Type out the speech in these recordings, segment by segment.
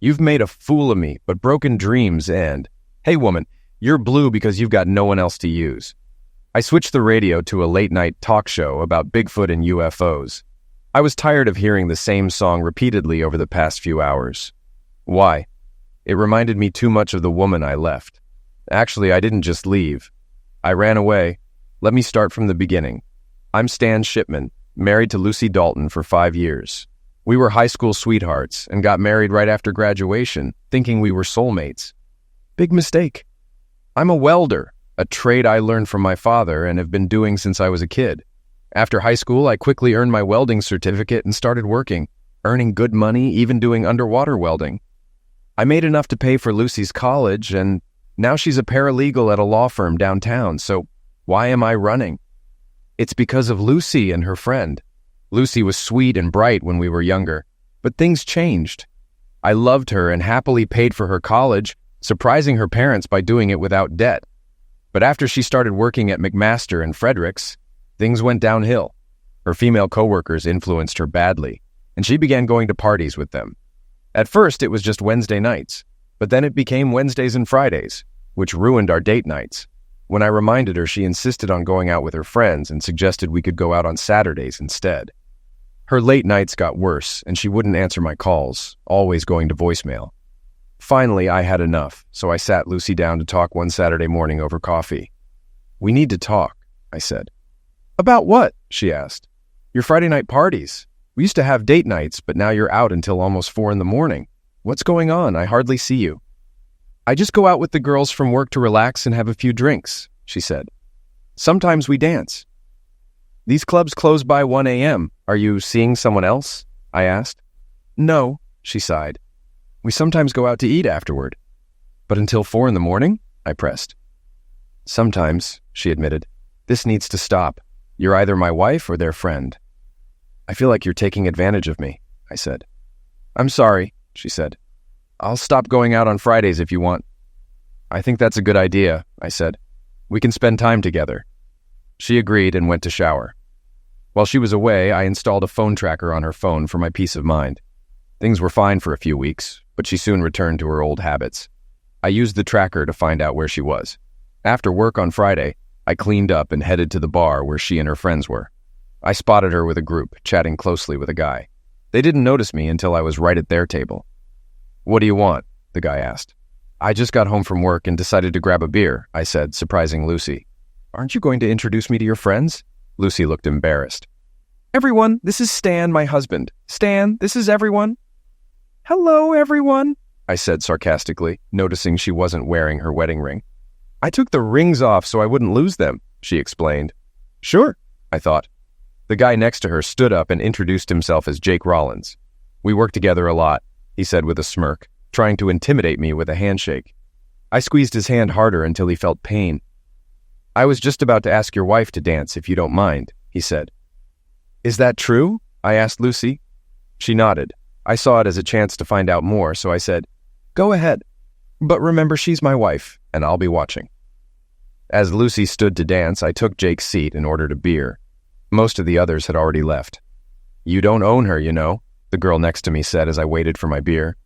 You've made a fool of me, but broken dreams and... Hey, woman, you're blue because you've got no one else to use. I switched the radio to a late-night talk show about Bigfoot and UFOs. I was tired of hearing the same song repeatedly over the past few hours. Why? It reminded me too much of the woman I left. Actually, I didn't just leave. I ran away. Let me start from the beginning. I'm Stan Shipman, married to Lucy Dalton for 5 years. We were high school sweethearts and got married right after graduation, thinking we were soulmates. Big mistake. I'm a welder, a trade I learned from my father and have been doing since I was a kid. After high school, I quickly earned my welding certificate and started working, earning good money, even doing underwater welding. I made enough to pay for Lucy's college, and now she's a paralegal at a law firm downtown, so why am I running? It's because of Lucy and her friend. Lucy was sweet and bright when we were younger, but things changed. I loved her and happily paid for her college, surprising her parents by doing it without debt. But after she started working at McMaster and Fredericks, things went downhill. Her female coworkers influenced her badly, and she began going to parties with them. At first, it was just Wednesday nights, but then it became Wednesdays and Fridays, which ruined our date nights. When I reminded her, she insisted on going out with her friends and suggested we could go out on Saturdays instead. Her late nights got worse, and she wouldn't answer my calls, always going to voicemail. Finally, I had enough, so I sat Lucy down to talk one Saturday morning over coffee. "We need to talk," I said. "About what?" she asked. "Your Friday night parties. We used to have date nights, but now you're out until almost 4 in the morning. What's going on? I hardly see you." "I just go out with the girls from work to relax and have a few drinks," she said. "Sometimes we dance." "These clubs close by 1 a.m. Are you seeing someone else?" I asked. "No," she sighed. "We sometimes go out to eat afterward." "But until 4 in the morning?" I pressed. "Sometimes," she admitted. "This needs to stop. You're either my wife or their friend." "I feel like you're taking advantage of me," I said. "I'm sorry," she said. "I'll stop going out on Fridays if you want." "I think that's a good idea," I said. "We can spend time together." She agreed and went to shower. While she was away, I installed a phone tracker on her phone for my peace of mind. Things were fine for a few weeks, but she soon returned to her old habits. I used the tracker to find out where she was. After work on Friday, I cleaned up and headed to the bar where she and her friends were. I spotted her with a group, chatting closely with a guy. They didn't notice me until I was right at their table. "What do you want?" the guy asked. "I just got home from work and decided to grab a beer," I said, surprising Lucy. "Aren't you going to introduce me to your friends?" Lucy looked embarrassed. "Everyone, this is Stan, my husband. Stan, this is everyone." "Hello, everyone," I said sarcastically, noticing she wasn't wearing her wedding ring. "I took the rings off so I wouldn't lose them," she explained. "Sure," I thought. The guy next to her stood up and introduced himself as Jake Rollins. "We work together a lot," he said with a smirk, trying to intimidate me with a handshake. I squeezed his hand harder until he felt pain. "I was just about to ask your wife to dance, if you don't mind," he said. "Is that true?" I asked Lucy. She nodded. I saw it as a chance to find out more, so I said, "Go ahead. But remember, she's my wife, and I'll be watching." As Lucy stood to dance, I took Jake's seat and ordered a beer. Most of the others had already left. "You don't own her, you know," the girl next to me said as I waited for my beer.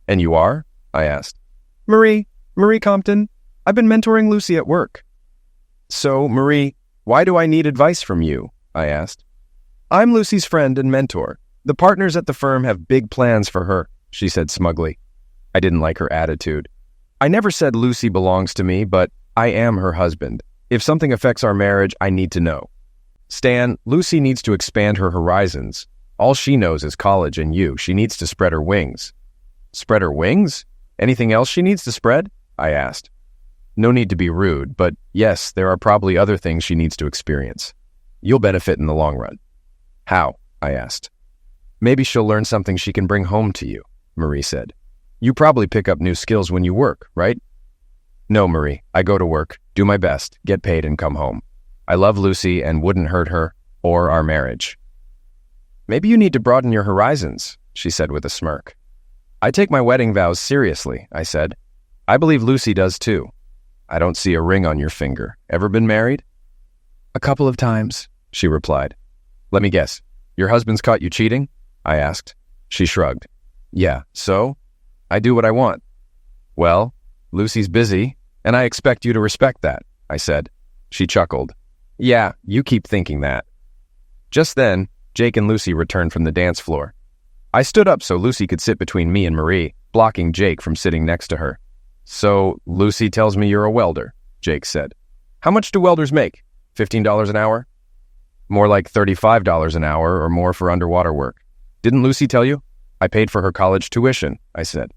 "And you are?" I asked. Marie Compton. I've been mentoring Lucy at work." "So, Marie, why do I need advice from you?" I asked. "I'm Lucy's friend and mentor. The partners at the firm have big plans for her," she said smugly. I didn't like her attitude. "I never said Lucy belongs to me, but I am her husband. If something affects our marriage, I need to know. Stan, Lucy needs to expand her horizons. All she knows is college and you. She needs to spread her wings." "Spread her wings? Anything else she needs to spread?" I asked. No need to be rude, but yes, there are probably other things she needs to experience. You'll benefit in the long run." "How?" I asked. "Maybe she'll learn something she can bring home to you," Marie said. "You probably pick up new skills when you work, right?" "No, Marie. I go to work, do my best, get paid, and come home. I love Lucy and wouldn't hurt her or our marriage." "Maybe you need to broaden your horizons," she said with a smirk. "I take my wedding vows seriously," I said. "I believe Lucy does too. I don't see a ring on your finger. Ever been married?" "A couple of times," she replied. "Let me guess. Your husband's caught you cheating?" I asked. She shrugged. "Yeah, so?" I do what I want. Well, Lucy's busy, and I expect you to respect that, I said. She chuckled. Yeah, you keep thinking that. Just then, Jake and Lucy returned from the dance floor. I stood up so Lucy could sit between me and Marie, blocking Jake from sitting next to her. So, Lucy tells me you're a welder, Jake said. How much do welders make? $15 an hour? More like $35 an hour or more for underwater work. Didn't Lucy tell you? I paid for her college tuition, I said.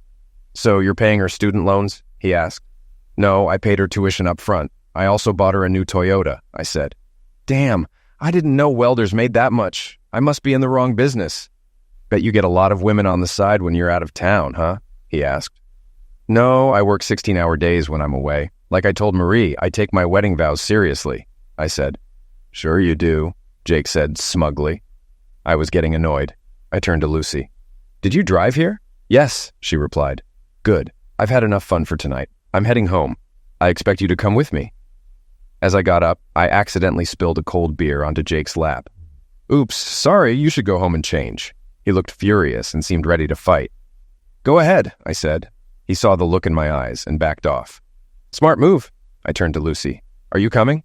So you're paying her student loans? He asked. No, I paid her tuition up front. I also bought her a new Toyota, I said. Damn, I didn't know welders made that much. I must be in the wrong business. Bet you get a lot of women on the side when you're out of town, huh? He asked. No, I work 16-hour days when I'm away. Like I told Marie, I take my wedding vows seriously, I said. Sure you do, Jake said smugly. I was getting annoyed. I turned to Lucy. Did you drive here? Yes, she replied. Good. I've had enough fun for tonight. I'm heading home. I expect you to come with me. As I got up, I accidentally spilled a cold beer onto Jake's lap. Oops, sorry, you should go home and change. He looked furious and seemed ready to fight. Go ahead, I said. He saw the look in my eyes and backed off. Smart move, I turned to Lucy. Are you coming?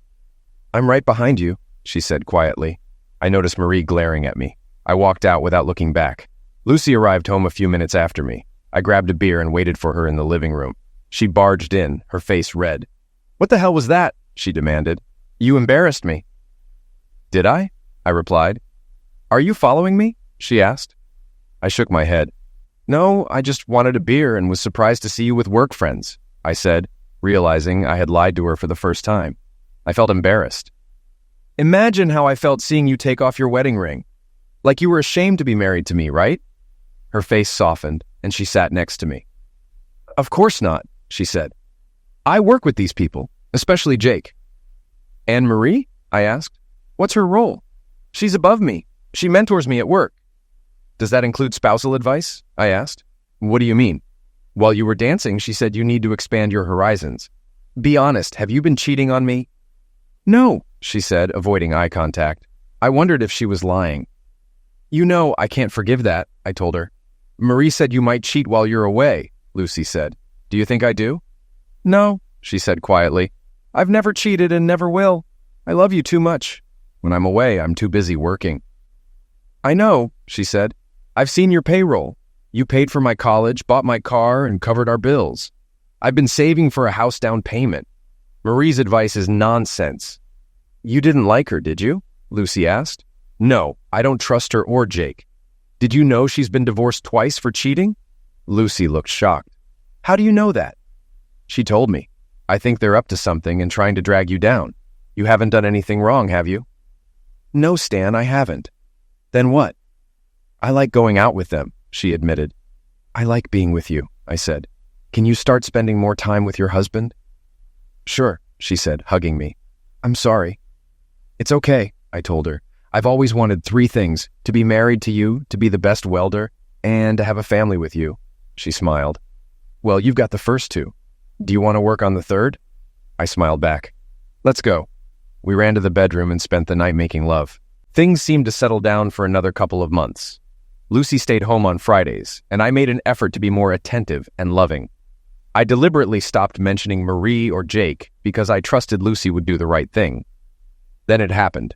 I'm right behind you, she said quietly. I noticed Marie glaring at me. I walked out without looking back. Lucy arrived home a few minutes after me. I grabbed a beer and waited for her in the living room. She barged in, her face red. What the hell was that? She demanded. You embarrassed me. Did I? I replied. Are you following me? She asked. I shook my head. No, I just wanted a beer and was surprised to see you with work friends, I said, realizing I had lied to her for the first time. I felt embarrassed. Imagine how I felt seeing you take off your wedding ring. Like you were ashamed to be married to me, right? Her face softened, and she sat next to me. Of course not, she said. I work with these people, especially Jake. Anne Marie? I asked. What's her role? She's above me. She mentors me at work. Does that include spousal advice? I asked. What do you mean? While you were dancing, she said you need to expand your horizons. Be honest, have you been cheating on me? No, she said, avoiding eye contact. I wondered if she was lying. You know, I can't forgive that, I told her. Marie said you might cheat while you're away, Lucy said. Do you think I do? No, she said quietly. I've never cheated and never will. I love you too much. When I'm away, I'm too busy working. I know, she said. I've seen your payroll. You paid for my college, bought my car, and covered our bills. I've been saving for a house down payment. Marie's advice is nonsense. You didn't like her, did you? Lucy asked. No, I don't trust her or Jake. Did you know she's been divorced twice for cheating? Lucy looked shocked. How do you know that? She told me. I think they're up to something and trying to drag you down. You haven't done anything wrong, have you? No, Stan, I haven't. Then what? I like going out with them, she admitted. I like being with you, I said. Can you start spending more time with your husband? Sure, she said, hugging me. I'm sorry. It's okay, I told her. I've always wanted 3 things: to be married to you, to be the best welder, and to have a family with you. She smiled. Well, you've got the first 2. Do you want to work on the third? I smiled back. Let's go. We ran to the bedroom and spent the night making love. Things seemed to settle down for another couple of months. Lucy stayed home on Fridays, and I made an effort to be more attentive and loving. I deliberately stopped mentioning Marie or Jake because I trusted Lucy would do the right thing. Then it happened.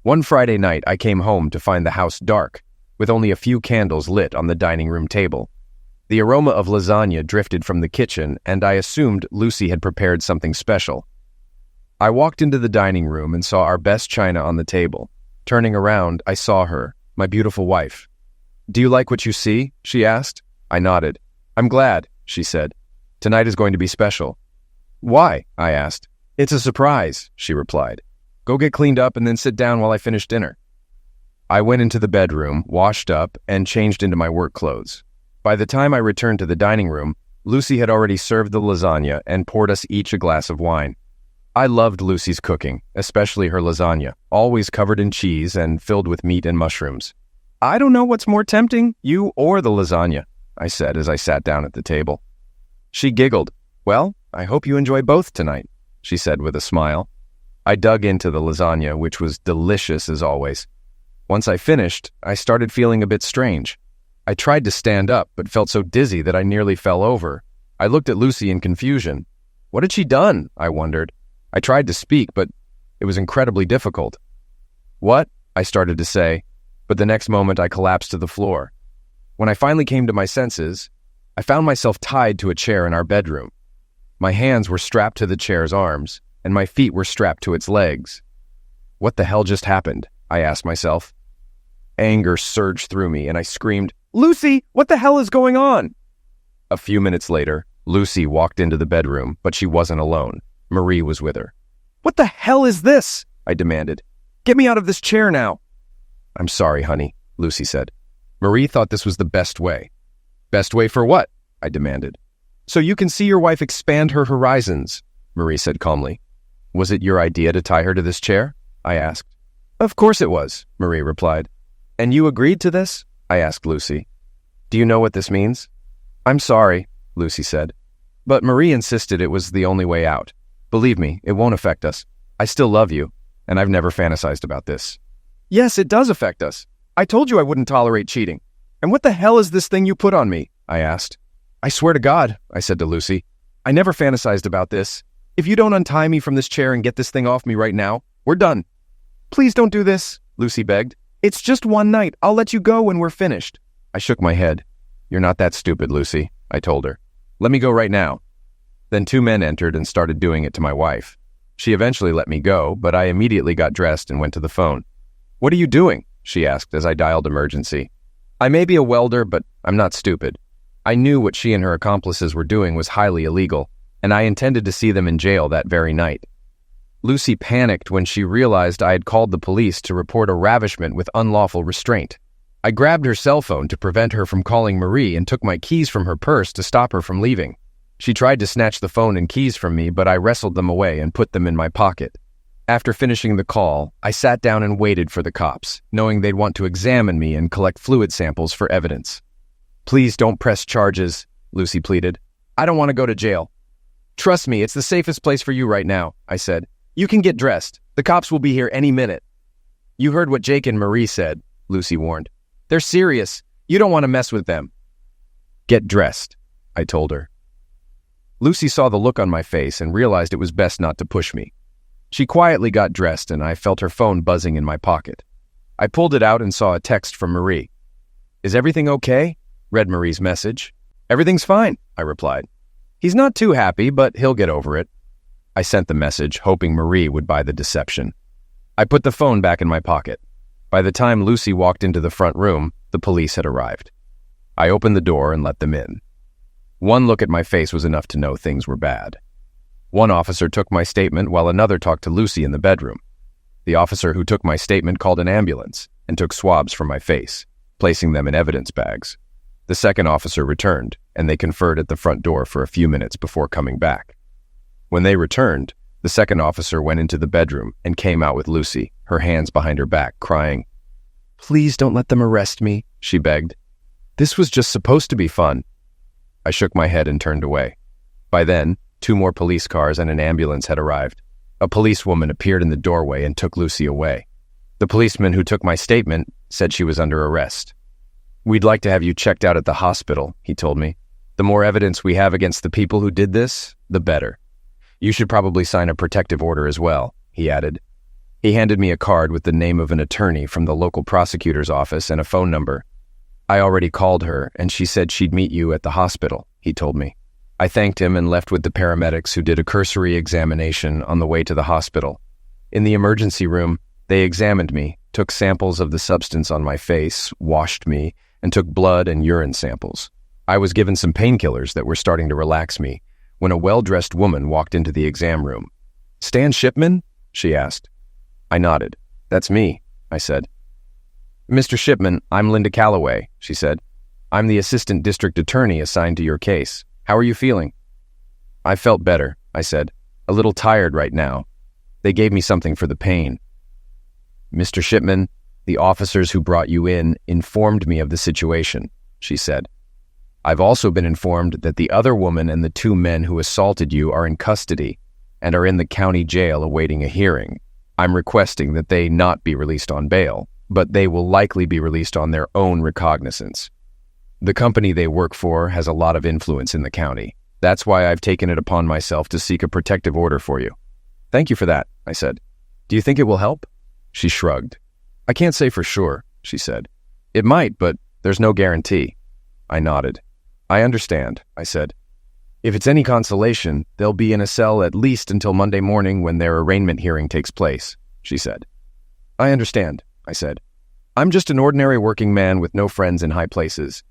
One Friday night, I came home to find the house dark, with only a few candles lit on the dining room table. The aroma of lasagna drifted from the kitchen, and I assumed Lucy had prepared something special. I walked into the dining room and saw our best china on the table. Turning around, I saw her, my beautiful wife. Do you like what you see? She asked. I nodded. I'm glad, she said. Tonight is going to be special. Why? I asked. It's a surprise, she replied. Go get cleaned up and then sit down while I finish dinner. I went into the bedroom, washed up, and changed into my work clothes. By the time I returned to the dining room, Lucy had already served the lasagna and poured us each a glass of wine. I loved Lucy's cooking, especially her lasagna, always covered in cheese and filled with meat and mushrooms. I don't know what's more tempting, you or the lasagna, I said as I sat down at the table. She giggled. Well, I hope you enjoy both tonight, she said with a smile. I dug into the lasagna, which was delicious as always. Once I finished, I started feeling a bit strange. I tried to stand up, but felt so dizzy that I nearly fell over. I looked at Lucy in confusion. What had she done? I wondered. I tried to speak, but it was incredibly difficult. What? I started to say, but the next moment I collapsed to the floor. When I finally came to my senses, I found myself tied to a chair in our bedroom. My hands were strapped to the chair's arms, and my feet were strapped to its legs. What the hell just happened? I asked myself. Anger surged through me, and I screamed, "Lucy, what the hell is going on?" A few minutes later, Lucy walked into the bedroom, but she wasn't alone. Marie was with her. "What the hell is this?" I demanded. "Get me out of this chair now." "I'm sorry, honey," Lucy said. Marie thought this was the best way. "Best way for what?" I demanded. "So you can see your wife expand her horizons," Marie said calmly. "Was it your idea to tie her to this chair?" I asked. "Of course it was," Marie replied. "And you agreed to this?" I asked Lucy. "Do you know what this means?" "I'm sorry," Lucy said. But Marie insisted it was the only way out. "Believe me, it won't affect us. I still love you, and I've never fantasized about this." "Yes, it does affect us. I told you I wouldn't tolerate cheating. And what the hell is this thing you put on me?" I asked. "I swear to God," I said to Lucy, "I never fantasized about this. If you don't untie me from this chair and get this thing off me right now, we're done." "Please don't do this," Lucy begged. "It's just one night. I'll let you go when we're finished." I shook my head. "You're not that stupid, Lucy," I told her. "Let me go right now." Then two men entered and started doing it to my wife. She eventually let me go, but I immediately got dressed and went to the phone. "What are you doing?" she asked as I dialed emergency. I may be a welder, but I'm not stupid. I knew what she and her accomplices were doing was highly illegal, and I intended to see them in jail that very night. Lucy panicked when she realized I had called the police to report a ravishment with unlawful restraint. I grabbed her cell phone to prevent her from calling Marie and took my keys from her purse to stop her from leaving. She tried to snatch the phone and keys from me, but I wrestled them away and put them in my pocket. After finishing the call, I sat down and waited for the cops, knowing they'd want to examine me and collect fluid samples for evidence. "Please don't press charges," Lucy pleaded. "I don't want to go to jail." "Trust me, it's the safest place for you right now," I said. "You can get dressed. The cops will be here any minute." "You heard what Jake and Marie said," Lucy warned. "They're serious. You don't want to mess with them." "Get dressed," I told her. Lucy saw the look on my face and realized it was best not to push me. She quietly got dressed, and I felt her phone buzzing in my pocket. I pulled it out and saw a text from Marie. "Is everything okay?" read Marie's message. "Everything's fine," I replied. "He's not too happy, but he'll get over it." I sent the message, hoping Marie would buy the deception. I put the phone back in my pocket. By the time Lucy walked into the front room, the police had arrived. I opened the door and let them in. One look at my face was enough to know things were bad. One officer took my statement while another talked to Lucy in the bedroom. The officer who took my statement called an ambulance and took swabs from my face, placing them in evidence bags. The second officer returned, and they conferred at the front door for a few minutes before coming back. When they returned, the second officer went into the bedroom and came out with Lucy, her hands behind her back, crying. "Please don't let them arrest me," she begged. "This was just supposed to be fun." I shook my head and turned away. By then, 2 more police cars and an ambulance had arrived. A policewoman appeared in the doorway and took Lucy away. The policeman who took my statement said she was under arrest. "We'd like to have you checked out at the hospital," he told me. "The more evidence we have against the people who did this, the better. You should probably sign a protective order as well," he added. He handed me a card with the name of an attorney from the local prosecutor's office and a phone number. "I already called her, and she said she'd meet you at the hospital," he told me. I thanked him and left with the paramedics who did a cursory examination on the way to the hospital. In the emergency room, they examined me, took samples of the substance on my face, washed me, and took blood and urine samples. I was given some painkillers that were starting to relax me when a well-dressed woman walked into the exam room. "Stan Shipman?" she asked. I nodded. "That's me," I said. "Mr. Shipman, I'm Linda Calloway," she said. "I'm the assistant district attorney assigned to your case. How are you feeling?" "I felt better," I said. "A little tired right now. They gave me something for the pain." "Mr. Shipman, the officers who brought you in informed me of the situation," she said. "I've also been informed that the other woman and the 2 men who assaulted you are in custody and are in the county jail awaiting a hearing. I'm requesting that they not be released on bail, but they will likely be released on their own recognizance." The company they work for has a lot of influence in the county. That's why I've taken it upon myself to seek a protective order for you. Thank you for that, I said. Do you think it will help? She shrugged. I can't say for sure, she said. It might, but there's no guarantee. I nodded. I understand, I said. If it's any consolation, they'll be in a cell at least until Monday morning when their arraignment hearing takes place, she said. I understand, I said. I'm just an ordinary working man with no friends in high places.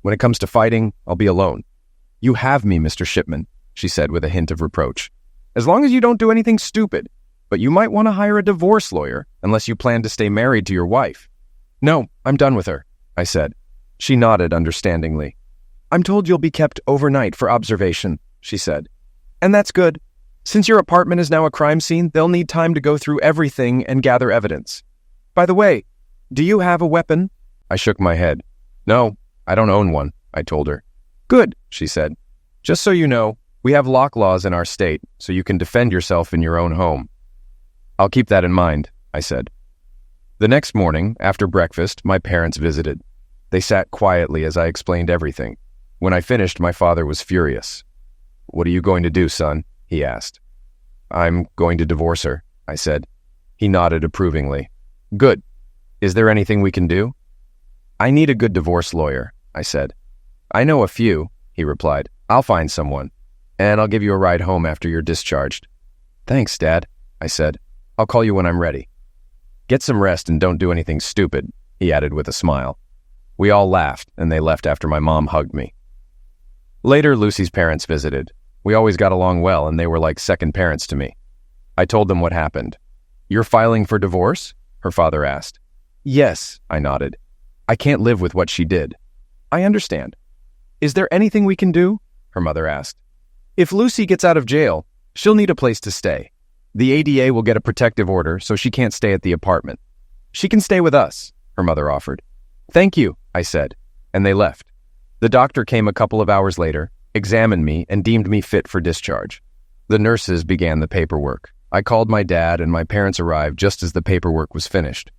When it comes to fighting, I'll be alone. You have me, Mr. Shipman, she said with a hint of reproach. As long as you don't do anything stupid. But you might want to hire a divorce lawyer, unless you plan to stay married to your wife. No, I'm done with her, I said. She nodded understandingly. I'm told you'll be kept overnight for observation, she said. And that's good. Since your apartment is now a crime scene, they'll need time to go through everything and gather evidence. By the way, do you have a weapon? I shook my head. No, I don't own one, I told her. Good, she said. Just so you know, we have lock laws in our state, so you can defend yourself in your own home. I'll keep that in mind, I said. The next morning, after breakfast, my parents visited. They sat quietly as I explained everything. When I finished, my father was furious. What are you going to do, son? He asked. I'm going to divorce her, I said. He nodded approvingly. Good. Is there anything we can do? I need a good divorce lawyer, I said. I know a few, he replied. I'll find someone, and I'll give you a ride home after you're discharged. Thanks, Dad, I said. I'll call you when I'm ready. Get some rest and don't do anything stupid, he added with a smile. We all laughed, and they left after my mom hugged me. Later, Lucy's parents visited. We always got along well, and they were like second parents to me. I told them what happened. You're filing for divorce? Her father asked. Yes, I nodded. I can't live with what she did. I understand. Is there anything we can do? Her mother asked. If Lucy gets out of jail, she'll need a place to stay. The ADA will get a protective order, so she can't stay at the apartment. She can stay with us, her mother offered. Thank you, I said, and they left. The doctor came a couple of hours later, examined me, and deemed me fit for discharge. The nurses began the paperwork. I called my dad, and my parents arrived just as the paperwork was finished.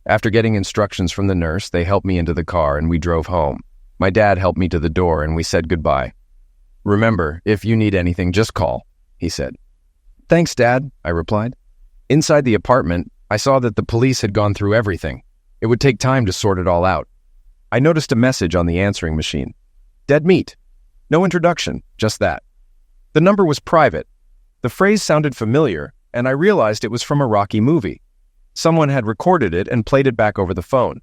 After getting instructions from the nurse, they helped me into the car, and we drove home. My dad helped me to the door, and we said goodbye. Remember, if you need anything, just call, he said. Thanks, Dad, I replied. Inside the apartment, I saw that the police had gone through everything. It would take time to sort it all out. I noticed a message on the answering machine. Dead meat. No introduction, just that. The number was private. The phrase sounded familiar, and I realized it was from a Rocky movie. Someone had recorded it and played it back over the phone.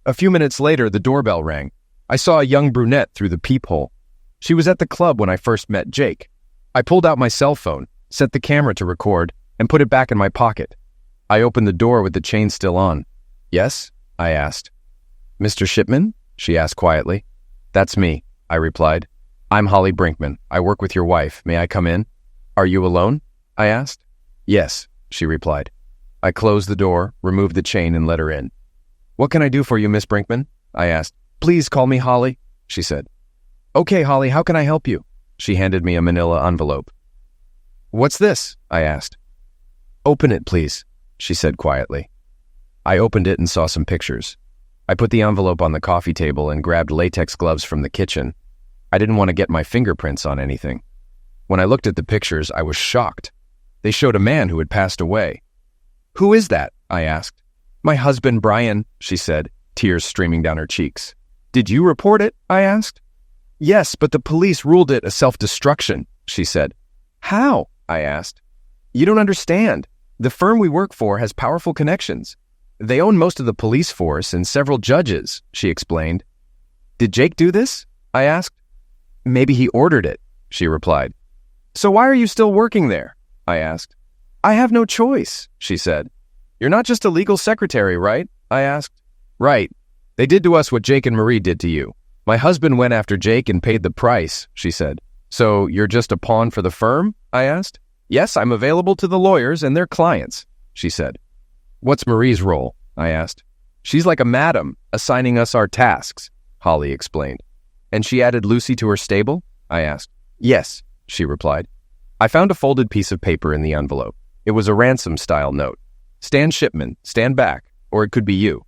A few minutes later, the doorbell rang. I saw a young brunette through the peephole. She was at the club when I first met Jake. I pulled out my cell phone, set the camera to record, and put it back in my pocket. I opened the door with the chain still on. Yes? I asked. Mr. Shipman? She asked quietly. That's me, I replied. I'm Holly Brinkman. I work with your wife. May I come in? Are you alone? I asked. Yes, she replied. I closed the door, removed the chain, and let her in. What can I do for you, Miss Brinkman? I asked. Please call me Holly, she said. Okay, Holly, how can I help you? She handed me a manila envelope. What's this? I asked. Open it, please, she said quietly. I opened it and saw some pictures. I put the envelope on the coffee table and grabbed latex gloves from the kitchen. I didn't want to get my fingerprints on anything. When I looked at the pictures, I was shocked. They showed a man who had passed away. Who is that? I asked. My husband, Brian, she said, tears streaming down her cheeks. Did you report it? I asked. Yes, but the police ruled it a self-destruction, she said. How? I asked. You don't understand. The firm we work for has powerful connections. They own most of the police force and several judges, she explained. Did Jake do this? I asked. Maybe he ordered it, she replied. So why are you still working there? I asked. I have no choice, she said. You're not just a legal secretary, right? I asked. Right. They did to us what Jake and Marie did to you. My husband went after Jake and paid the price, she said. So you're just a pawn for the firm? I asked. Yes, I'm available to the lawyers and their clients, she said. What's Marie's role? I asked. She's like a madam, assigning us our tasks, Holly explained. And she added Lucy to her stable? I asked. Yes, she replied. I found a folded piece of paper in the envelope. It was a ransom-style note. Stan Shipman, stand back, or it could be you.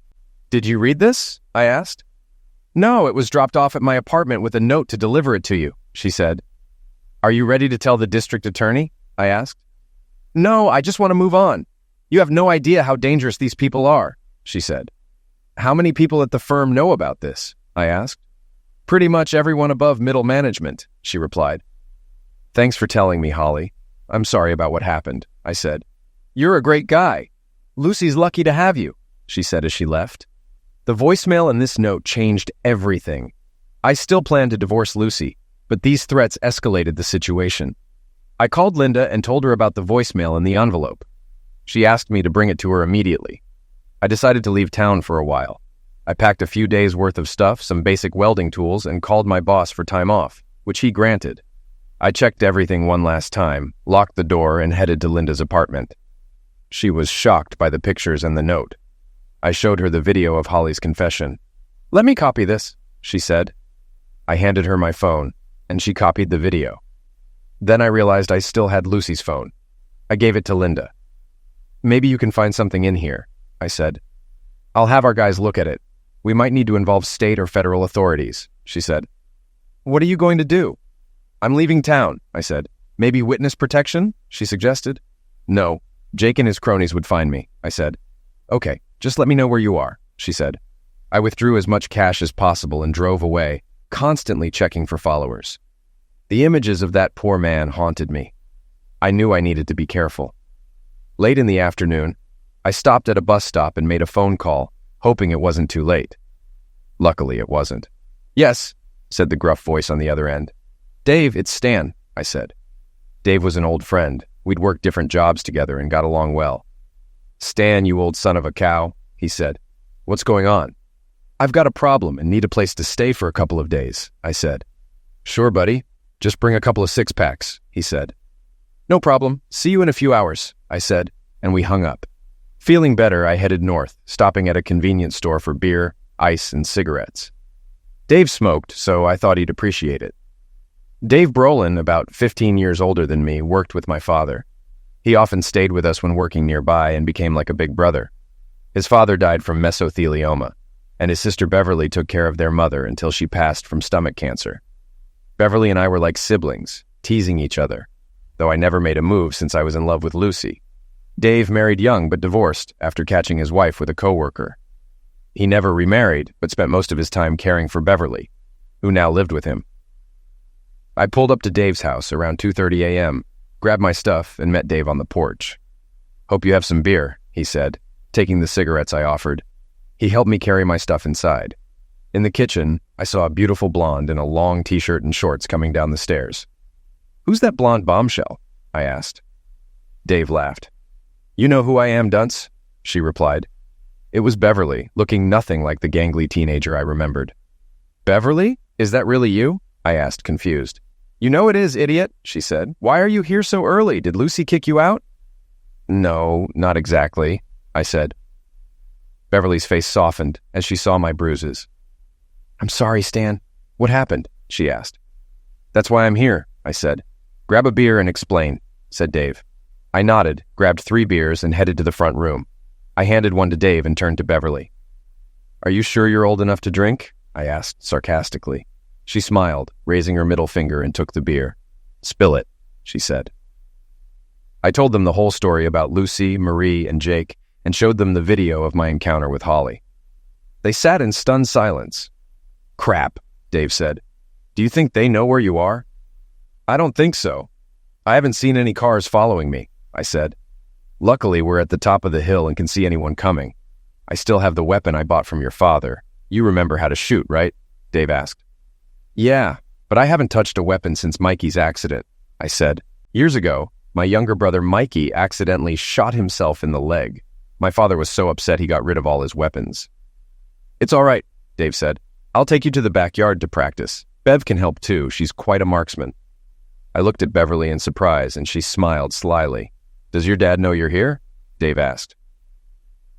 Did you read this? I asked. No, it was dropped off at my apartment with a note to deliver it to you, she said. Are you ready to tell the district attorney? I asked. No, I just want to move on. You have no idea how dangerous these people are, she said. How many people at the firm know about this? I asked. Pretty much everyone above middle management, she replied. Thanks for telling me, Holly. I'm sorry about what happened, I said. You're a great guy. Lucy's lucky to have you, she said as she left. The voicemail in this note changed everything. I still planned to divorce Lucy, but these threats escalated the situation. I called Linda and told her about the voicemail in the envelope. She asked me to bring it to her immediately. I decided to leave town for a while. I packed a few days' worth of stuff, some basic welding tools, and called my boss for time off, which he granted. I checked everything one last time, locked the door, and headed to Linda's apartment. She was shocked by the pictures and the note. I showed her the video of Holly's confession. Let me copy this, she said. I handed her my phone, and she copied the video. Then I realized I still had Lucy's phone. I gave it to Linda. Maybe you can find something in here, I said. I'll have our guys look at it. We might need to involve state or federal authorities, she said. What are you going to do? I'm leaving town, I said. Maybe witness protection, she suggested. No, Jake and his cronies would find me, I said. Okay, just let me know where you are, she said. I withdrew as much cash as possible and drove away, constantly checking for followers. The images of that poor man haunted me. I knew I needed to be careful. Late in the afternoon, I stopped at a bus stop and made a phone call, hoping it wasn't too late. Luckily, it wasn't. Yes, said the gruff voice on the other end. Dave, it's Stan, I said. Dave was an old friend. We'd worked different jobs together and got along well. Stan, you old son of a cow, he said. What's going on? I've got a problem and need a place to stay for a couple of days, I said. Sure, buddy. Just bring a couple of six-packs, he said. No problem. See you in a few hours, I said, and we hung up. Feeling better, I headed north, stopping at a convenience store for beer, ice, and cigarettes. Dave smoked, so I thought he'd appreciate it. Dave Brolin, about 15 years older than me, worked with my father. He often stayed with us when working nearby and became like a big brother. His father died from mesothelioma, and his sister Beverly took care of their mother until she passed from stomach cancer. Beverly and I were like siblings, teasing each other, though I never made a move since I was in love with Lucy. Dave married young but divorced after catching his wife with a coworker. He never remarried, but spent most of his time caring for Beverly, who now lived with him. I pulled up to Dave's house around 2:30 a.m., grabbed my stuff, and met Dave on the porch. Hope you have some beer, he said, taking the cigarettes I offered. He helped me carry my stuff inside. In the kitchen, I saw a beautiful blonde in a long t-shirt and shorts coming down the stairs. Who's that blonde bombshell? I asked. Dave laughed. You know who I am, dunce, she replied. It was Beverly, looking nothing like the gangly teenager I remembered. Beverly? Is that really you? I asked, confused. You know it is, idiot, she said. Why are you here so early? Did Lucy kick you out? No, not exactly, I said. Beverly's face softened as she saw my bruises. I'm sorry, Stan. What happened? She asked. That's why I'm here, I said. Grab a beer and explain, said Dave. I nodded, grabbed 3 beers, and headed to the front room. I handed one to Dave and turned to Beverly. Are you sure you're old enough to drink? I asked sarcastically. She smiled, raising her middle finger, and took the beer. Spill it, she said. I told them the whole story about Lucy, Marie, and Jake, and showed them the video of my encounter with Holly. They sat in stunned silence. Crap, Dave said. Do you think they know where you are? I don't think so. I haven't seen any cars following me, I said. Luckily, we're at the top of the hill and can see anyone coming. I still have the weapon I bought from your father. You remember how to shoot, right? Dave asked. Yeah, but I haven't touched a weapon since Mikey's accident, I said. Years ago, my younger brother Mikey accidentally shot himself in the leg. My father was so upset he got rid of all his weapons. It's all right, Dave said. I'll take you to the backyard to practice. Bev can help too. She's quite a marksman. I looked at Beverly in surprise, and she smiled slyly. Does your dad know you're here? Dave asked.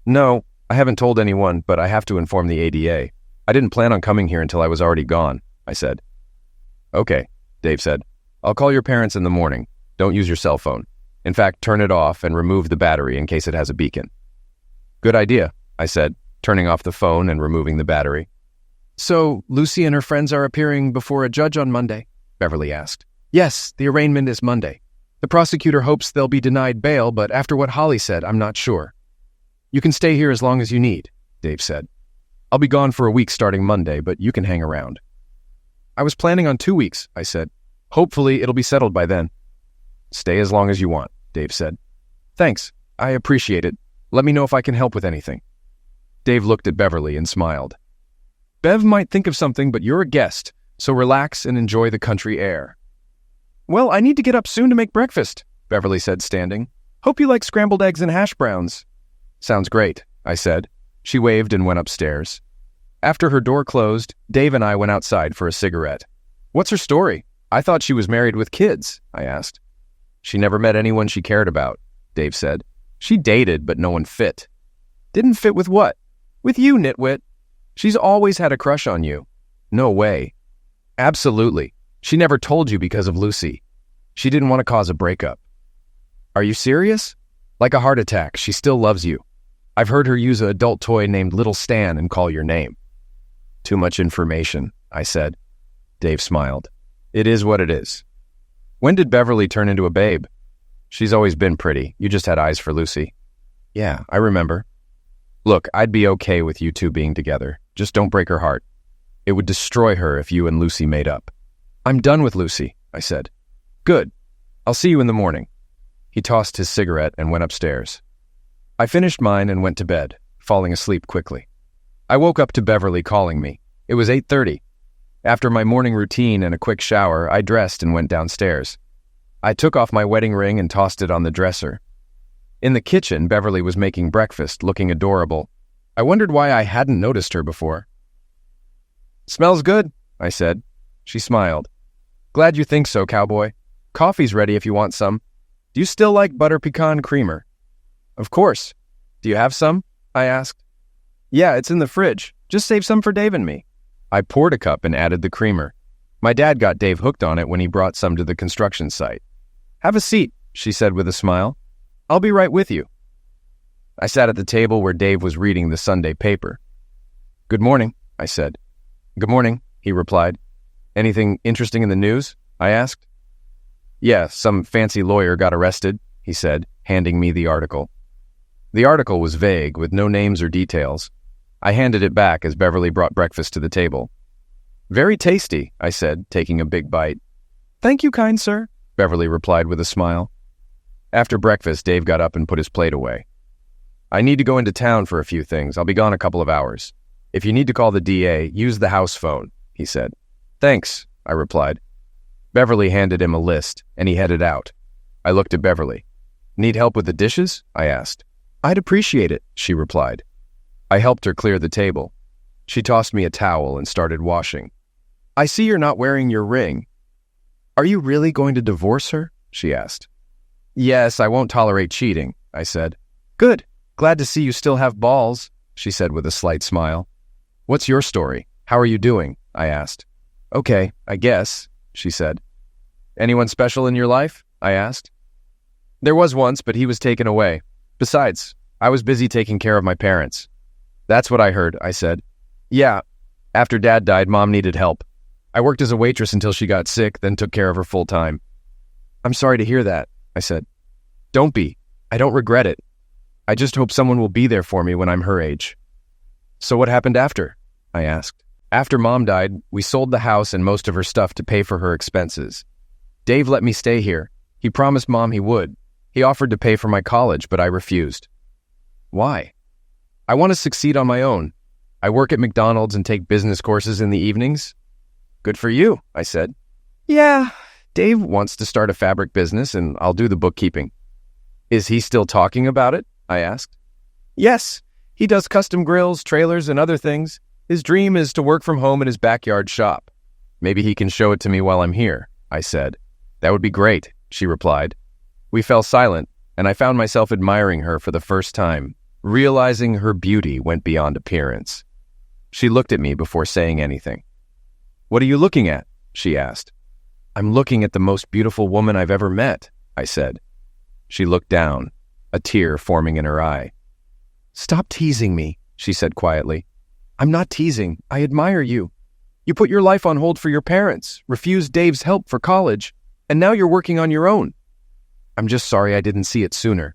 No, I haven't told anyone, but I have to inform the ADA. I didn't plan on coming here until I was already gone, I said. Okay, Dave said. I'll call your parents in the morning. Don't use your cell phone. In fact, turn it off and remove the battery in case it has a beacon. Good idea, I said, turning off the phone and removing the battery. So, Lucy and her friends are appearing before a judge on Monday? Beverly asked. Yes, the arraignment is Monday. The prosecutor hopes they'll be denied bail, but after what Holly said, I'm not sure. You can stay here as long as you need, Dave said. I'll be gone for a week starting Monday, but you can hang around. I was planning on 2 weeks, I said. Hopefully, it'll be settled by then. Stay as long as you want, Dave said. Thanks. I appreciate it. Let me know if I can help with anything. Dave looked at Beverly and smiled. Bev might think of something, but you're a guest, so relax and enjoy the country air. Well, I need to get up soon to make breakfast, Beverly said, standing. Hope you like scrambled eggs and hash browns. Sounds great, I said. She waved and went upstairs. After her door closed, Dave and I went outside for a cigarette. What's her story? I thought she was married with kids, I asked. She never met anyone she cared about, Dave said. She dated, but no one fit. Didn't fit with what? With you, nitwit. She's always had a crush on you. No way. Absolutely. She never told you because of Lucy. She didn't want to cause a breakup. Are you serious? Like a heart attack, she still loves you. I've heard her use an adult toy named Little Stan and call your name. Too much information, I said. Dave smiled. It is what it is. When did Beverly turn into a babe? She's always been pretty. You just had eyes for Lucy. Yeah, I remember. Look, I'd be okay with you two being together. Just don't break her heart. It would destroy her if you and Lucy made up. I'm done with Lucy, I said. Good. I'll see you in the morning. He tossed his cigarette and went upstairs. I finished mine and went to bed, falling asleep quickly. I woke up to Beverly calling me. It was 8:30. After my morning routine and a quick shower, I dressed and went downstairs. I took off my wedding ring and tossed it on the dresser. In the kitchen, Beverly was making breakfast, looking adorable. I wondered why I hadn't noticed her before. Smells good, I said. She smiled. Glad you think so, cowboy. Coffee's ready if you want some. Do you still like butter pecan creamer? Of course. Do you have some? I asked. Yeah, it's in the fridge. Just save some for Dave and me. I poured a cup and added the creamer. My dad got Dave hooked on it when he brought some to the construction site. Have a seat, she said with a smile. I'll be right with you. I sat at the table where Dave was reading the Sunday paper. Good morning, I said. Good morning, he replied. Anything interesting in the news? I asked. Yeah, some fancy lawyer got arrested, he said, handing me the article. The article was vague, with no names or details. I handed it back as Beverly brought breakfast to the table. Very tasty, I said, taking a big bite. Thank you, kind sir, Beverly replied with a smile. After breakfast, Dave got up and put his plate away. I need to go into town for a few things. I'll be gone a couple of hours. If you need to call the DA, use the house phone, he said. Thanks, I replied. Beverly handed him a list, and he headed out. I looked at Beverly. Need help with the dishes? I asked. I'd appreciate it, she replied. I helped her clear the table. She tossed me a towel and started washing. I see you're not wearing your ring. Are you really going to divorce her? She asked. Yes, I won't tolerate cheating, I said. Good. Glad to see you still have balls, she said with a slight smile. What's your story? How are you doing? I asked. Okay, I guess, she said. Anyone special in your life? I asked. There was once, but he was taken away. Besides, I was busy taking care of my parents. That's what I heard, I said. Yeah, after Dad died, Mom needed help. I worked as a waitress until she got sick, then took care of her full time. I'm sorry to hear that, I said. Don't be. I don't regret it. I just hope someone will be there for me when I'm her age. So what happened after? I asked. After Mom died, we sold the house and most of her stuff to pay for her expenses. Dave let me stay here. He promised Mom he would. He offered to pay for my college, but I refused. Why? I want to succeed on my own. I work at McDonald's and take business courses in the evenings. Good for you, I said. Yeah, Dave wants to start a fabric business and I'll do the bookkeeping. Is he still talking about it? I asked. Yes, he does custom grills, trailers, and other things. His dream is to work from home in his backyard shop. Maybe he can show it to me while I'm here, I said. That would be great, she replied. We fell silent, and I found myself admiring her for the first time, realizing her beauty went beyond appearance. She looked at me before saying anything. What are you looking at? She asked. I'm looking at the most beautiful woman I've ever met, I said. She looked down, a tear forming in her eye. Stop teasing me, she said quietly. I'm not teasing. I admire you. You put your life on hold for your parents, refused Dave's help for college, and now you're working on your own. I'm just sorry I didn't see it sooner.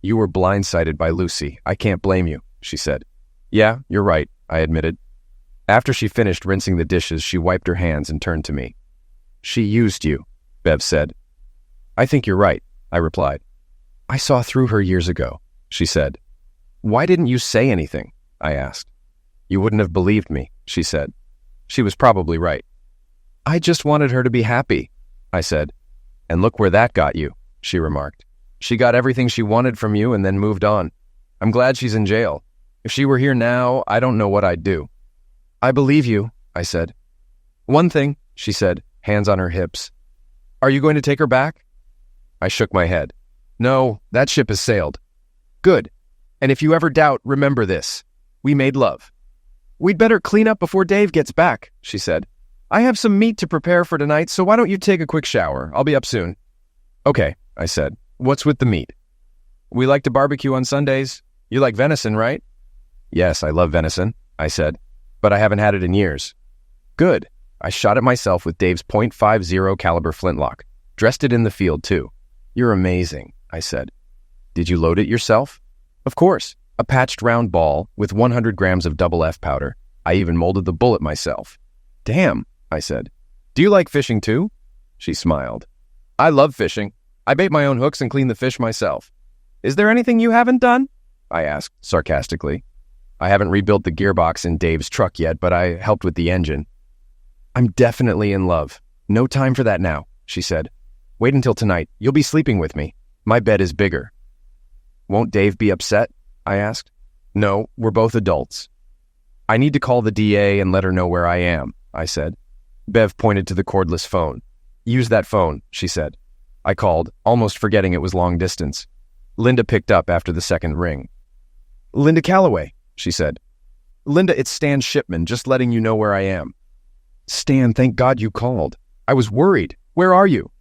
You were blindsided by Lucy. I can't blame you, she said. Yeah, you're right, I admitted. After she finished rinsing the dishes, she wiped her hands and turned to me. She used you, Bev said. I think you're right, I replied. I saw through her years ago, she said. Why didn't you say anything? I asked. You wouldn't have believed me, she said. She was probably right. I just wanted her to be happy, I said. And look where that got you, she remarked. She got everything she wanted from you and then moved on. I'm glad she's in jail. If she were here now, I don't know what I'd do. I believe you, I said. One thing, she said, hands on her hips. Are you going to take her back? I shook my head. No, that ship has sailed. Good. And if you ever doubt, remember this. We made love. We'd better clean up before Dave gets back, she said. I have some meat to prepare for tonight, so why don't you take a quick shower? I'll be up soon. Okay, I said. What's with the meat? We like to barbecue on Sundays. You like venison, right? Yes, I love venison, I said, but I haven't had it in years. Good. I shot it myself with Dave's .50 caliber flintlock. Dressed it in the field, too. You're amazing, I said. Did you load it yourself? Of course. A patched round ball with 100 grams of double F powder. I even molded the bullet myself. Damn, I said. Do you like fishing, too? She smiled. I love fishing. I bait my own hooks and clean the fish myself. Is there anything you haven't done? I asked, sarcastically. I haven't rebuilt the gearbox in Dave's truck yet, but I helped with the engine. I'm definitely in love. No time for that now, she said. Wait until tonight. You'll be sleeping with me. My bed is bigger. Won't Dave be upset? I asked. No, we're both adults. I need to call the DA and let her know where I am, I said. Bev pointed to the cordless phone. Use that phone, she said. I called, almost forgetting it was long distance. Linda picked up after the second ring. Linda Calloway, she said. Linda, it's Stan Shipman, just letting you know where I am. Stan, thank God you called. I was worried. Where are you?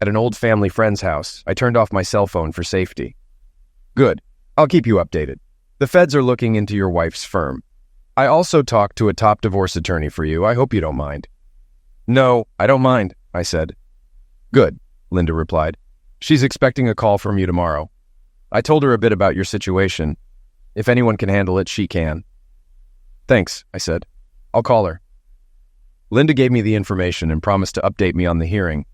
At an old family friend's house. I turned off my cell phone for safety. Good. I'll keep you updated. The feds are looking into your wife's firm. I also talked to a top divorce attorney for you. I hope you don't mind. No, I don't mind, I said. Good, Linda replied. She's expecting a call from you tomorrow. I told her a bit about your situation. If anyone can handle it, she can. Thanks, I said. I'll call her. Linda gave me the information and promised to update me on the hearing.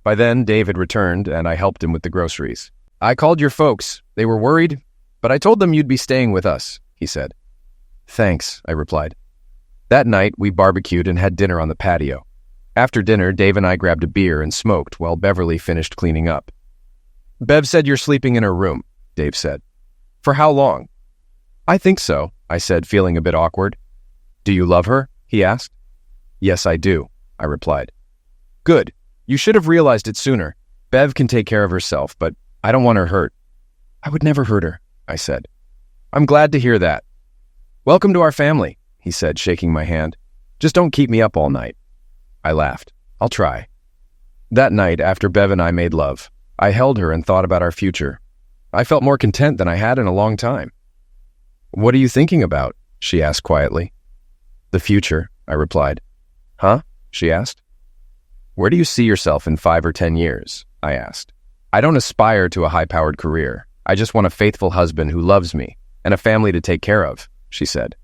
By then, Dave had returned, and I helped him with the groceries. I called your folks. They were worried, but I told them you'd be staying with us, he said. Thanks, I replied. That night, we barbecued and had dinner on the patio. After dinner, Dave and I grabbed a beer and smoked while Beverly finished cleaning up. Bev said you're sleeping in her room, Dave said. For how long? I think so, I said, feeling a bit awkward. Do you love her? He asked. Yes, I do, I replied. Good. You should have realized it sooner. Bev can take care of herself, but I don't want her hurt. I would never hurt her, I said. I'm glad to hear that. Welcome to our family, he said, shaking my hand. Just don't keep me up all night. I laughed. I'll try. That night, after Bev and I made love, I held her and thought about our future. I felt more content than I had in a long time. What are you thinking about? She asked quietly. The future, I replied. Huh? She asked. Where do you see yourself in 5 or 10 years? I asked. I don't aspire to a high-powered career. I just want a faithful husband who loves me and a family to take care of, she said.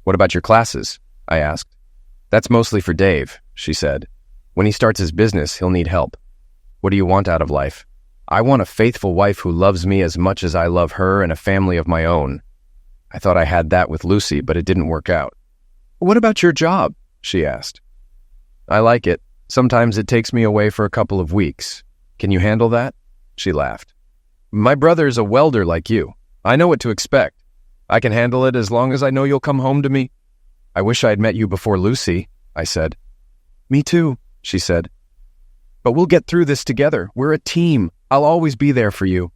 What about your classes? I asked. That's mostly for Dave, she said. When he starts his business, he'll need help. What do you want out of life? I want a faithful wife who loves me as much as I love her and a family of my own. I thought I had that with Lucy, but it didn't work out. What about your job? She asked. I like it. Sometimes it takes me away for a couple of weeks. Can you handle that? She laughed. My brother's a welder like you. I know what to expect. I can handle it as long as I know you'll come home to me. I wish I'd met you before Lucy, I said. Me too, she said. But we'll get through this together. We're a team. I'll always be there for you.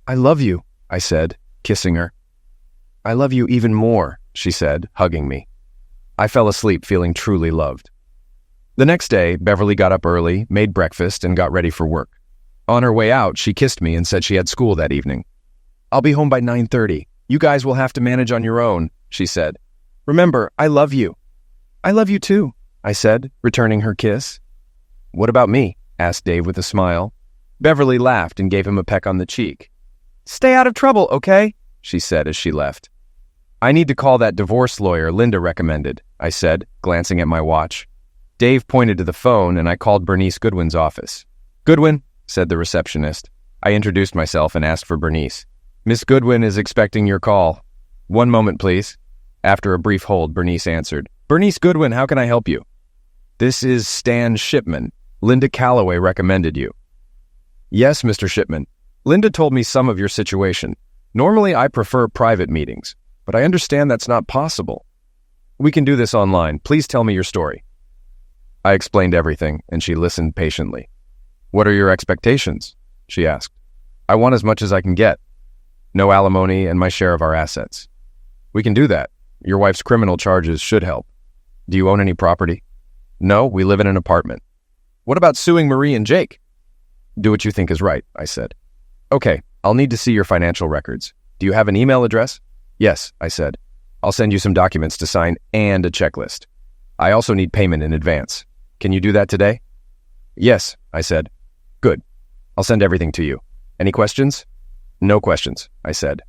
I love you, I said, kissing her. I love you even more, she said, hugging me. I fell asleep feeling truly loved. The next day, Beverly got up early, made breakfast, and got ready for work. On her way out, she kissed me and said she had school that evening. I'll be home by 9:30. You guys will have to manage on your own, she said. Remember, I love you." "I love you too," I said, returning her kiss. "What about me?" asked Dave with a smile. Beverly laughed and gave him a peck on the cheek. "Stay out of trouble, okay?" she said as she left. "I need to call that divorce lawyer Linda recommended," I said, glancing at my watch. Dave pointed to the phone, and I called Bernice Goodwin's office. "Goodwin," said the receptionist. I introduced myself and asked for Bernice. "Miss Goodwin is expecting your call." "One moment, please." After a brief hold, Bernice answered. "Bernice Goodwin, how can I help you?" "This is Stan Shipman. Linda Calloway recommended you." "Yes, Mr. Shipman. Linda told me some of your situation. Normally, I prefer private meetings, but I understand that's not possible. We can do this online. Please tell me your story." I explained everything, and she listened patiently. "What are your expectations?" she asked. "I want as much as I can get. No alimony and my share of our assets." "We can do that. Your wife's criminal charges should help. Do you own any property?" "No, we live in an apartment." "What about suing Marie and Jake?" "Do what you think is right," I said. "Okay, I'll need to see your financial records. Do you have an email address?" "Yes," I said. "I'll send you some documents to sign and a checklist. I also need payment in advance. Can you do that today?" "Yes," I said. "Good. I'll send everything to you. Any questions?" "No questions," I said.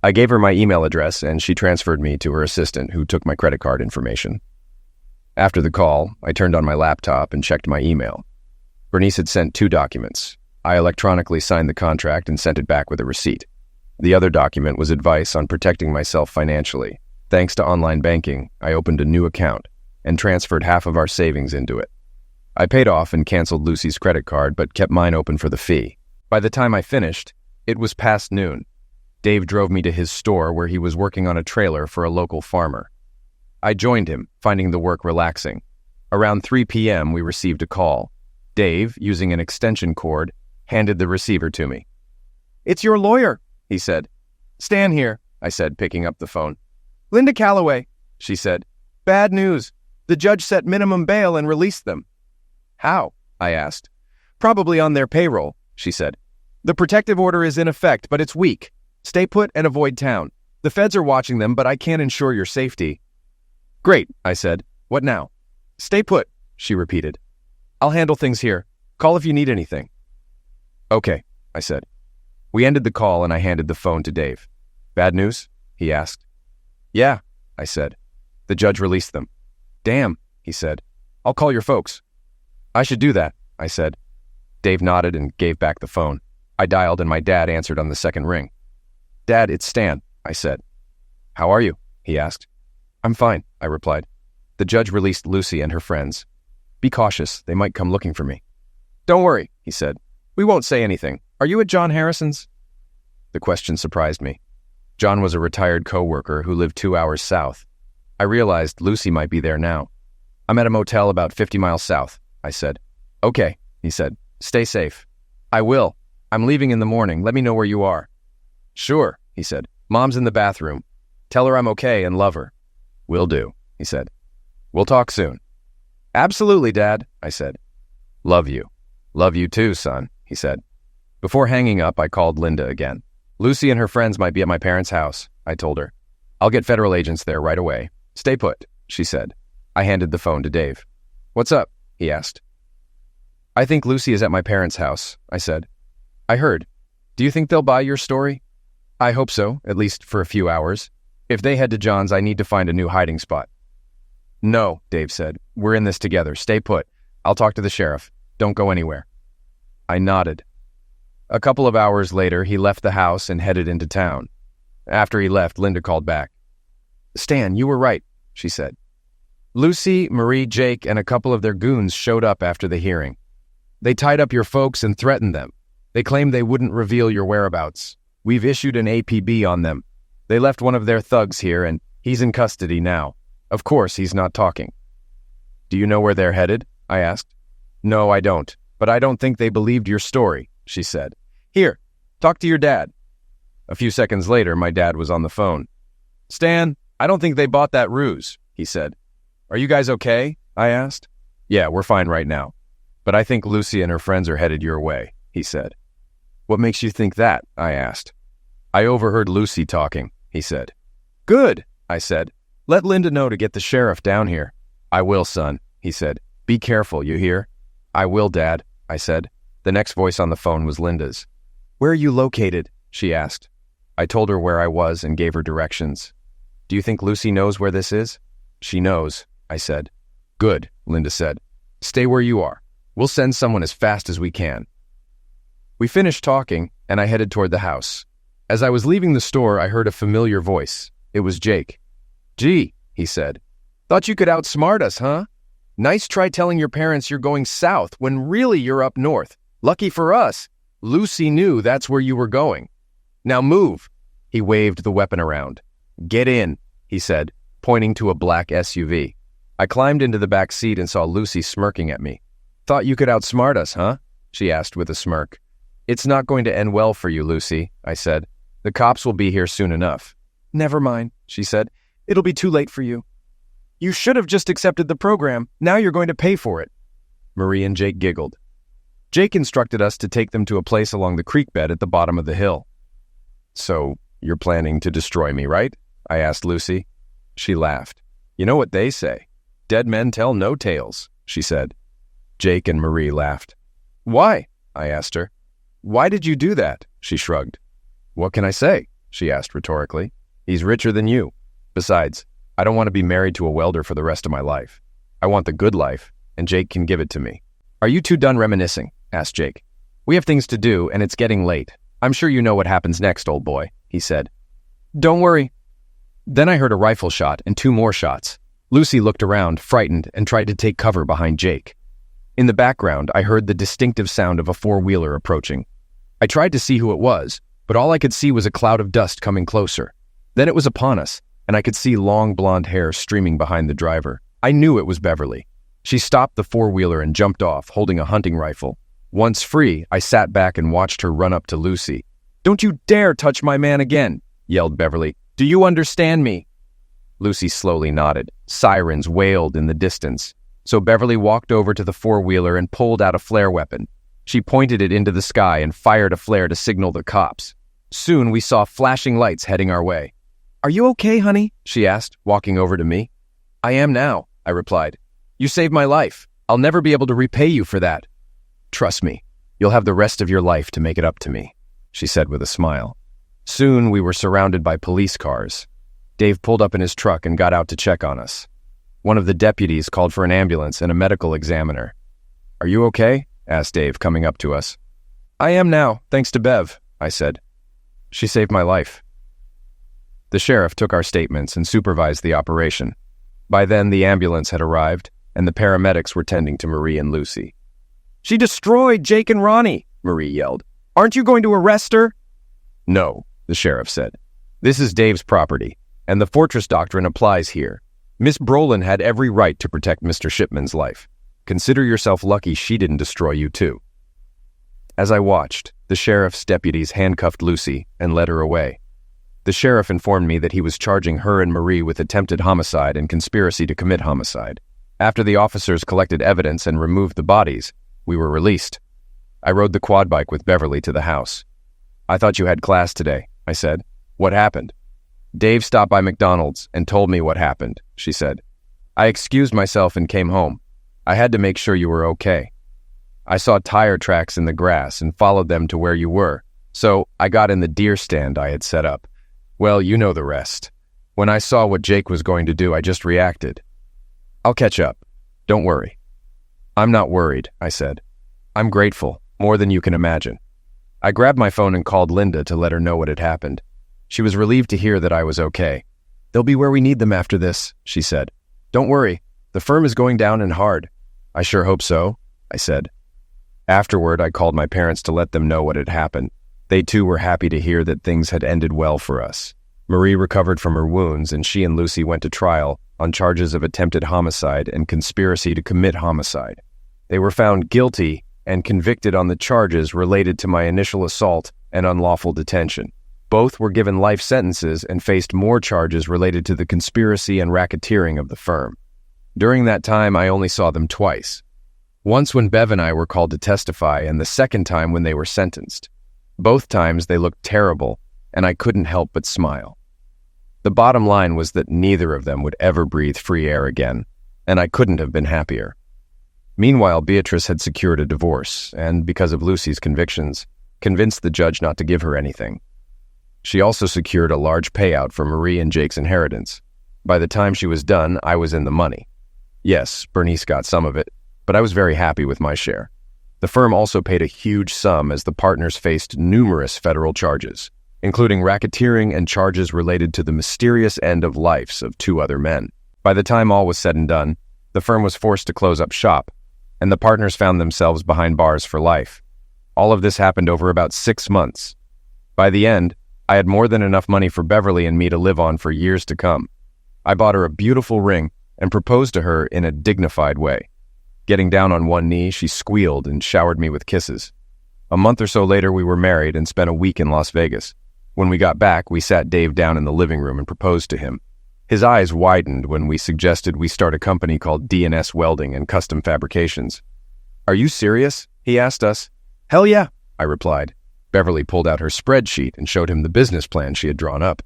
I gave her my email address, and she transferred me to her assistant, who took my credit card information. After the call, I turned on my laptop and checked my email. Bernice had sent 2 documents. I electronically signed the contract and sent it back with a receipt. The other document was advice on protecting myself financially. Thanks to online banking, I opened a new account and transferred half of our savings into it. I paid off and canceled Lucy's credit card, but kept mine open for the fee. By the time I finished, it was past noon. Dave drove me to his store where he was working on a trailer for a local farmer. I joined him, finding the work relaxing. Around 3 p.m., we received a call. Dave, using an extension cord, handed the receiver to me. "It's your lawyer," he said. "Stan here," I said, picking up the phone. "Linda Calloway," she said. "Bad news. The judge set minimum bail and released them." "How?" I asked. "Probably on their payroll," she said. "The protective order is in effect, but it's weak. Stay put and avoid town. The feds are watching them, but I can't ensure your safety." "Great," I said. "What now?" "Stay put," she repeated. "I'll handle things here. Call if you need anything." "Okay," I said. We ended the call, and I handed the phone to Dave. "Bad news?" he asked. "Yeah," I said. "The judge released them." "Damn," he said. "I'll call your folks." "I should do that," I said. Dave nodded and gave back the phone. I dialed, and my dad answered on the second ring. "Dad, it's Stan," I said. "How are you?" he asked. "I'm fine," I replied. "The judge released Lucy and her friends. Be cautious, they might come looking for me." "Don't worry," he said. "We won't say anything. Are you at John Harrison's?" The question surprised me. John was a retired coworker who lived 2 hours south. I realized Lucy might be there now. "I'm at a motel about 50 miles south," I said. "Okay," he said. "Stay safe." "I will. I'm leaving in the morning. Let me know where you are." "Sure," he said. "Mom's in the bathroom. Tell her I'm okay and love her." "Will do," he said. "We'll talk soon." "Absolutely, Dad," I said. "Love you." "Love you too, son," he said. Before hanging up, I called Linda again. "Lucy and her friends might be at my parents' house," I told her. "I'll get federal agents there right away. Stay put," she said. I handed the phone to Dave. "What's up?" he asked. "I think Lucy is at my parents' house," I said. "I heard. Do you think they'll buy your story?" "I hope so, at least for a few hours. If they head to John's, I need to find a new hiding spot." "No," Dave said. "We're in this together. Stay put. I'll talk to the sheriff. Don't go anywhere." I nodded. A couple of hours later, he left the house and headed into town. After he left, Linda called back. "Stan, you were right," she said. "Lucy, Marie, Jake, and a couple of their goons showed up after the hearing. They tied up your folks and threatened them. They claimed they wouldn't reveal your whereabouts. We've issued an APB on them. They left one of their thugs here, and he's in custody now. Of course, he's not talking." "Do you know where they're headed?" I asked. "No, I don't. But I don't think they believed your story," she said. "Here, talk to your dad." A few seconds later, my dad was on the phone. "Stan, I don't think they bought that ruse," he said. "Are you guys okay?" I asked. "Yeah, we're fine right now. But I think Lucy and her friends are headed your way," he said. "What makes you think that?" I asked. "I overheard Lucy talking," he said. "Good," I said. Let Linda know to get the sheriff down here. I will, son, he said. Be careful, you hear? I will, Dad, I said. The next voice on the phone was Linda's. Where are you located? She asked. I told her where I was and gave her directions. Do you think Lucy knows where this is? She knows, I said. Good, Linda said. Stay where you are. We'll send someone as fast as we can. We finished talking, and I headed toward the house. As I was leaving the store, I heard a familiar voice. It was Jake. Gee, he said. Thought you could outsmart us, huh? Nice try telling your parents you're going south when really you're up north. Lucky for us, Lucy knew that's where you were going. Now move. He waved the weapon around. Get in, he said, pointing to a black SUV. I climbed into the back seat and saw Lucy smirking at me. Thought you could outsmart us, huh? She asked with a smirk. It's not going to end well for you, Lucy, I said. The cops will be here soon enough. Never mind, she said. It'll be too late for you. You should have just accepted the program. Now you're going to pay for it. Marie and Jake giggled. Jake instructed us to take them to a place along the creek bed at the bottom of the hill. So, you're planning to destroy me, right? I asked Lucy. She laughed. You know what they say. Dead men tell no tales, she said. Jake and Marie laughed. Why? I asked her. Why did you do that? She shrugged. What can I say? She asked rhetorically. He's richer than you. Besides, I don't want to be married to a welder for the rest of my life. I want the good life, and Jake can give it to me. Are you two done reminiscing? Asked Jake. We have things to do, and it's getting late. I'm sure you know what happens next, old boy, he said. Don't worry. Then I heard a rifle shot and 2 more shots. Lucy looked around, frightened, and tried to take cover behind Jake. In the background, I heard the distinctive sound of a 4-wheeler approaching. I tried to see who it was, but all I could see was a cloud of dust coming closer. Then it was upon us, and I could see long blonde hair streaming behind the driver. I knew it was Beverly. She stopped the 4-wheeler and jumped off, holding a hunting rifle. Once free, I sat back and watched her run up to Lucy. Don't you dare touch my man again, yelled Beverly. Do you understand me? Lucy slowly nodded. Sirens wailed in the distance. So Beverly walked over to the 4-wheeler and pulled out a flare weapon. She pointed it into the sky and fired a flare to signal the cops. Soon we saw flashing lights heading our way. Are you okay, honey? She asked, walking over to me. I am now, I replied. You saved my life. I'll never be able to repay you for that. Trust me, you'll have the rest of your life to make it up to me, she said with a smile. Soon we were surrounded by police cars. Dave pulled up in his truck and got out to check on us. One of the deputies called for an ambulance and a medical examiner. Are you okay? Asked Dave, coming up to us. I am now, thanks to Bev, I said. She saved my life. The sheriff took our statements and supervised the operation. By then, the ambulance had arrived, and the paramedics were tending to Marie and Lucy. She destroyed Jake and Ronnie, Marie yelled. Aren't you going to arrest her? No, the sheriff said. This is Dave's property, and the fortress doctrine applies here. Miss Brolin had every right to protect Mr. Shipman's life. Consider yourself lucky she didn't destroy you too. As I watched, the sheriff's deputies handcuffed Lucy and led her away. The sheriff informed me that he was charging her and Marie with attempted homicide and conspiracy to commit homicide. After the officers collected evidence and removed the bodies, we were released. I rode the quad bike with Beverly to the house. I thought you had class today, I said. What happened? Dave stopped by McDonald's and told me what happened, she said. I excused myself and came home. I had to make sure you were okay. I saw tire tracks in the grass and followed them to where you were, so I got in the deer stand I had set up. Well, you know the rest. When I saw what Jake was going to do, I just reacted. I'll catch up. Don't worry. I'm not worried, I said. I'm grateful, more than you can imagine. I grabbed my phone and called Linda to let her know what had happened. She was relieved to hear that I was okay. They'll be where we need them after this, she said. Don't worry. The firm is going down and hard. I sure hope so, I said. Afterward, I called my parents to let them know what had happened. They too were happy to hear that things had ended well for us. Marie recovered from her wounds, and she and Lucy went to trial on charges of attempted homicide and conspiracy to commit homicide. They were found guilty and convicted on the charges related to my initial assault and unlawful detention. Both were given life sentences and faced more charges related to the conspiracy and racketeering of the firm. During that time, I only saw them twice. Once when Bev and I were called to testify, and the second time when they were sentenced. Both times they looked terrible, and I couldn't help but smile. The bottom line was that neither of them would ever breathe free air again, and I couldn't have been happier. Meanwhile, Beatrice had secured a divorce, and because of Lucy's convictions, convinced the judge not to give her anything. She also secured a large payout for Marie and Jake's inheritance. By the time she was done, I was in the money. Yes, Bernice got some of it, but I was very happy with my share. The firm also paid a huge sum as the partners faced numerous federal charges, including racketeering and charges related to the mysterious end of lives of 2 other men. By the time all was said and done, the firm was forced to close up shop, and the partners found themselves behind bars for life. All of this happened over about 6 months. By the end, I had more than enough money for Beverly and me to live on for years to come. I bought her a beautiful ring and proposed to her in a dignified way. Getting down on one knee, she squealed and showered me with kisses. A month or so later, we were married and spent a week in Las Vegas. When we got back, we sat Dave down in the living room and proposed to him. His eyes widened when we suggested we start a company called D&S Welding and Custom Fabrications. "Are you serious?" he asked us. "Hell yeah," I replied. Beverly pulled out her spreadsheet and showed him the business plan she had drawn up.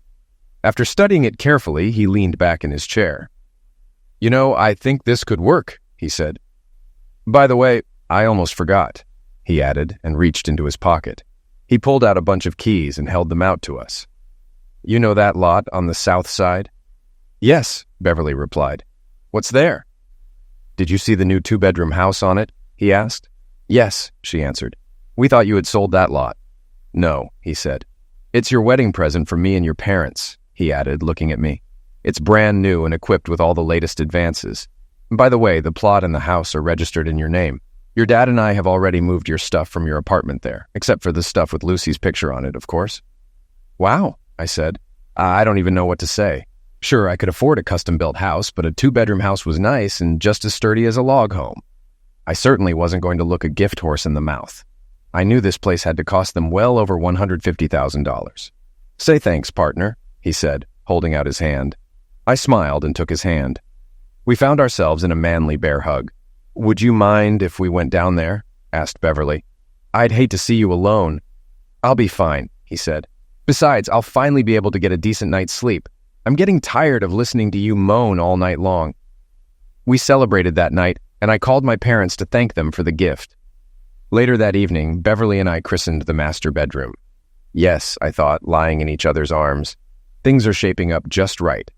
After studying it carefully, he leaned back in his chair. "You know, I think this could work," he said. "By the way, I almost forgot," he added and reached into his pocket. He pulled out a bunch of keys and held them out to us. "You know that lot on the south side?" "Yes," Beverly replied. "What's there?" "Did you see the new 2-bedroom house on it?" he asked. "Yes," she answered. "We thought you had sold that lot." "No," he said. "It's your wedding present from me and your parents," he added, looking at me. "It's brand new and equipped with all the latest advances. By the way, the plot and the house are registered in your name. Your dad and I have already moved your stuff from your apartment there, except for the stuff with Lucy's picture on it, of course." "Wow," I said. "I don't even know what to say. Sure, I could afford a custom-built house, but a 2-bedroom house was nice and just as sturdy as a log home. I certainly wasn't going to look a gift horse in the mouth. I knew this place had to cost them well over $150,000. "Say thanks, partner," he said, holding out his hand. I smiled and took his hand. We found ourselves in a manly bear hug. "Would you mind if we went down there?" asked Beverly. "I'd hate to see you alone." "I'll be fine," he said. "Besides, I'll finally be able to get a decent night's sleep. I'm getting tired of listening to you moan all night long." We celebrated that night, and I called my parents to thank them for the gift. Later that evening, Beverly and I christened the master bedroom. Yes, I thought, lying in each other's arms. Things are shaping up just right.